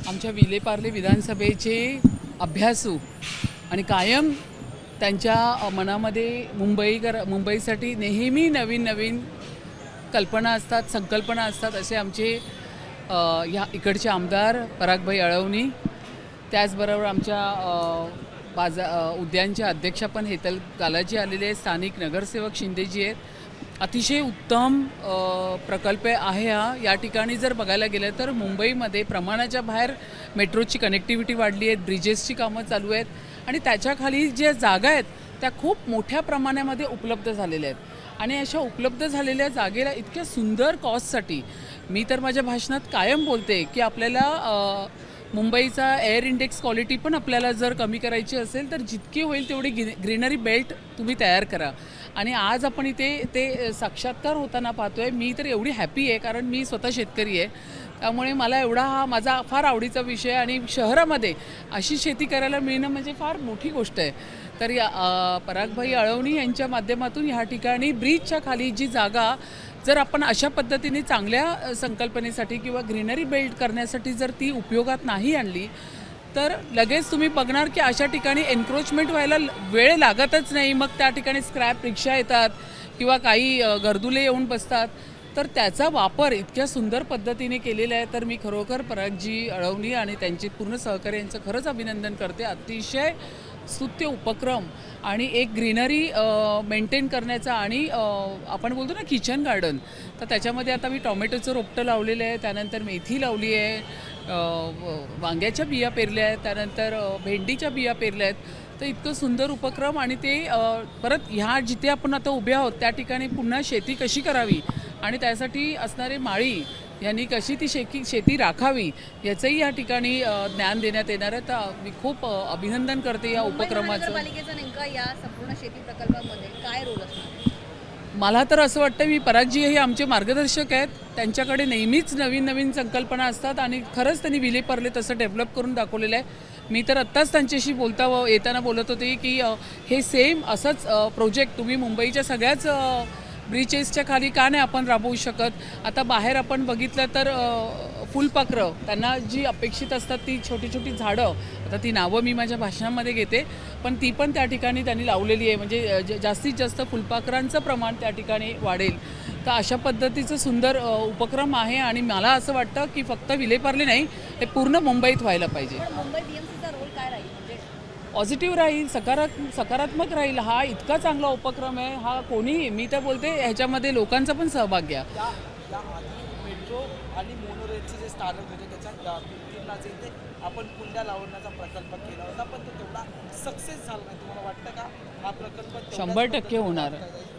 आमच्या विलेपार्ले विधानसभेचे अभ्यासू आणि कायम त्यांच्या मनामध्ये मुंबईसाठी नेहमी नवीन नवीन कल्पना असतात, संकल्पना असतात असे आमचे ह्या इकडचे आमदार परागभाई अळवणी, त्याचबरोबर आमच्या उद्यानच्या अध्यक्षा पण हेतल गालाजी आलेले आहेत, स्थानिक नगरसेवक शिंदेजी आहेत. अतिशय उत्तम प्रकल्प आहे हा. या ठिकाणी जर बघायला गेलं तर मुंबईमध्ये प्रमाणाच्या बाहेर मेट्रोची कनेक्टिव्हिटी वाढली आहे, ब्रिजेसची कामं चालू आहेत आणि त्याच्याखाली ज्या जागा आहेत त्या खूप मोठ्या प्रमाणामध्ये उपलब्ध झालेल्या आहेत आणि अशा उपलब्ध झालेल्या जागेला इतक्या सुंदर कॉस्टसाठी मी तर माझ्या भाषणात कायम बोलते की आपल्याला मुंबईचा एअर इंडेक्स क्वालिटी पण आपल्याला जर कमी करायची असेल तर जितकी होईल तेवढी ग्रीनरी बेल्ट तुम्ही तयार करा. आणि आज आपण इथे ते साक्षात्कार होताना पाहतो आहे. मी तर एवढी हॅपी आहे कारण मी स्वतः शेतकरी आहे, त्यामुळे मला एवढा हा माझा फार आवडीचा विषय आणि शहरामध्ये अशी शेती करायला मिळणं म्हणजे फार मोठी गोष्ट आहे. तर या परागभाई अळवणी यांच्या माध्यमातून ह्या ठिकाणी ब्रिजच्या खाली जी जागा जर आपण अशा पद्धतीने चांगल्या संकल्पनेसाठी किंवा ग्रीनरी बिल्ड करण्यासाठी जर ती उपयोगात नाही आणली तर लगेच तुम्ही बघणार की अशा ठिकाणी एन्क्रोचमेंट व्हायला वेळ लागतच नाही. मग त्या ठिकाणी स्क्रॅप रिक्षा येतात किंवा काही गर्दुले येऊन बसतात. तर त्याचा वापर इतक्या सुंदर पद्धतीने केलेला आहे. तर मी खरोखर परागजी अळवणी आणि त्यांचे पूर्ण सहकारी यांचं खरंच अभिनंदन करते. अतिशय स्तुत्य उपक्रम आणि एक ग्रीनरी मेंटेन करण्याचा आणि आपण बोलतो ना किचन गार्डन, तर त्याच्यामध्ये आता मी टॉमॅटोचं रोपटं लावलेलं आहे, त्यानंतर मेथी लावली आहे, वांग्याच्या बिया पेरल्या आहेत, त्यानंतर भेंडीच्या बिया पेरल्या आहेत. तर इतकं सुंदर उपक्रम आणि ते परत ह्या जिथे आपण आता उभे आहोत त्या ठिकाणी पुन्हा शेती कशी करावी आणि त्यासाठी असणारे माळी यांनी कशी ती शेती राखावी याचंही या ठिकाणी ज्ञान देण्यात येणार आहे. तर मी खूप अभिनंदन करते या उपक्रमाचं. नगरपालिकेचा नेमका या संपूर्ण शेती प्रकल्पामध्ये काय रोल असणार? मला तर असं वाटतं मी परागजी हे आमचे मार्गदर्शक आहेत. त्यांच्याकडे नेहमीच नवीन नवीन संकल्पना असतात आणि खरंच त्यांनी विलेपार्ले तसं डेव्हलप करून दाखवलेलं आहे. मी तर आत्ताच त्यांच्याशी येताना बोलत होते की हे सेम असंच प्रोजेक्ट तुम्ही मुंबईच्या सगळ्याच ब्रिजेसच्या खाली का नाही आपण राबवू शकत. आता बाहेर आपण बघितलं तर फुलपाखरं त्यांना जी अपेक्षित असतात ती छोटी छोटी झाडं, आता ती नावं मी माझ्या भाषणामध्ये घेते, पण ती पण त्या ठिकाणी त्यांनी लावलेली आहे. म्हणजे जास्तीत जास्त फुलपाखरांचं प्रमाण त्या ठिकाणी वाढेल. तर अशा पद्धतीचं सुंदर उपक्रम आहे आणि मला असं वाटतं की फक्त विलेपार्ले नाही, हे पूर्ण मुंबईत व्हायला पाहिजे. मुंबई बीएमसीचा रोल काय राहील? म्हणजे पॉझिटिव्ह राहील, सकारात्मक राहील. हा इतका चांगला उपक्रम आहे. हा कोणी, मी तर बोलते ह्याच्यामध्ये लोकांचा पण सहभाग घ्या. मेट्रो आणि मोनोरेलचे जे स्टार्टअप होते त्याच्या किंमतीला ते आपण कुंड्या लावण्याचा प्रकल्प केला होता, पण तो तेवढा सक्सेस झाला नाही. तुम्हाला वाटतं का हा प्रकल्प 100% होणार.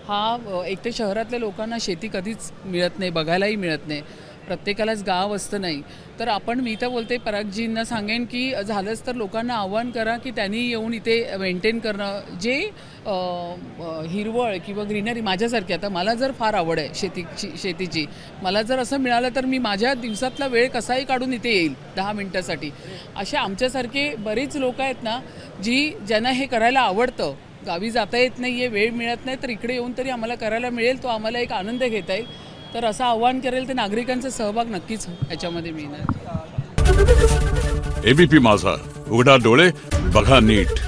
हा एक तर शहरातल्या लोकांना शेती कधीच मिळत नाही, बघायलाही मिळत नाही, प्रत्येकालाच गाव असतं नाही. तर मी तर बोलते परागजींना सांगेन की झालंच तर लोकांना आव्हान करा की त्यांनी येऊन इथे मेंटेन करणं जे हिरवळ किंवा ग्रीनरी माझ्यासारखी. आता मला जर फार आवड आहे शेतीची, मला जर असं मिळालं तर मी माझ्या दिवसातला वेळ कसाही काढून इथे येईल 10 मिनटासाठी. असे आमच्यासारखे बरेच लोक आहेत ना ज्यांना हे करायला आवडतं. गावी जाता येत नाही आहे, वेळ मिळत नाही, तर इकडे येऊन तरी आम्हाला करायला मिळेल, तो आम्हाला एक आनंद घेता येईल. तर असं आव्हान करेल तर नागरिकांचा सहभाग नक्कीच याच्यामध्ये मिळणार. एबीपी माझा, उघडा डोळे बघा नीट.